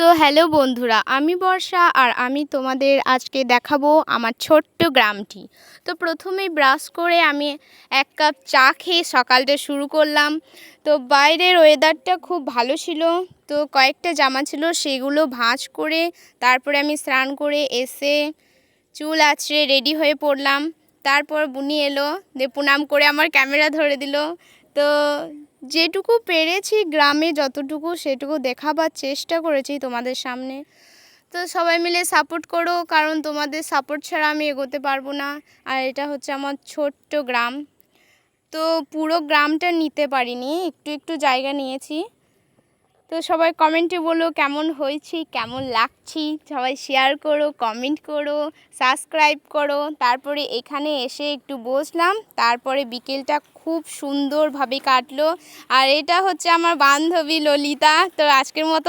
তো হ্যালো বন্ধুরা, আমি বর্ষা আর আমি তোমাদের আজকে দেখাবো আমার ছোট্ট গ্রামটি। তো প্রথমেই ব্রাশ করে আমি ১ কাপ চা খেয়ে সকালটা শুরু করলাম। তো বাইরের ওয়েদারটা খুব ভালো ছিল। তো কয়েকটা জামা ছিল সেগুলো ভাঁজ করে তারপরে আমি স্নান করে এসে চুল আঁচড়ে রেডি হয়ে পড়লাম। তারপর বুনি এলো, দিয়ে প্রণাম করে আমার ক্যামেরা ধরে দিল। তো যেটুকু পেরেছি গ্রামে যতটুকু সেটুকু দেখাবার চেষ্টা করেছি তোমাদের সামনে। তো সবাই মিলে সাপোর্ট করো, কারণ তোমাদের সাপোর্ট ছাড়া আমি এগোতে পারবো না। আর এটা হচ্ছে আমার ছোট্ট গ্রাম। তো পুরো গ্রামটা নিতে পারিনি, একটু একটু জায়গা নিয়েছি। তো সবাই কমেন্টে বলো কেমন হয়েছি, কেমন লাগছি। সবাই শেয়ার করো, কমেন্ট করো, সাবস্ক্রাইব করো। তারপরে এখানে এসে একটু বসলাম, তারপরে বিকেলটা খুব সুন্দরভাবে কাটলো। আর এটা হচ্ছে আমার বান্ধবী ললিতা। তো আজকের মতো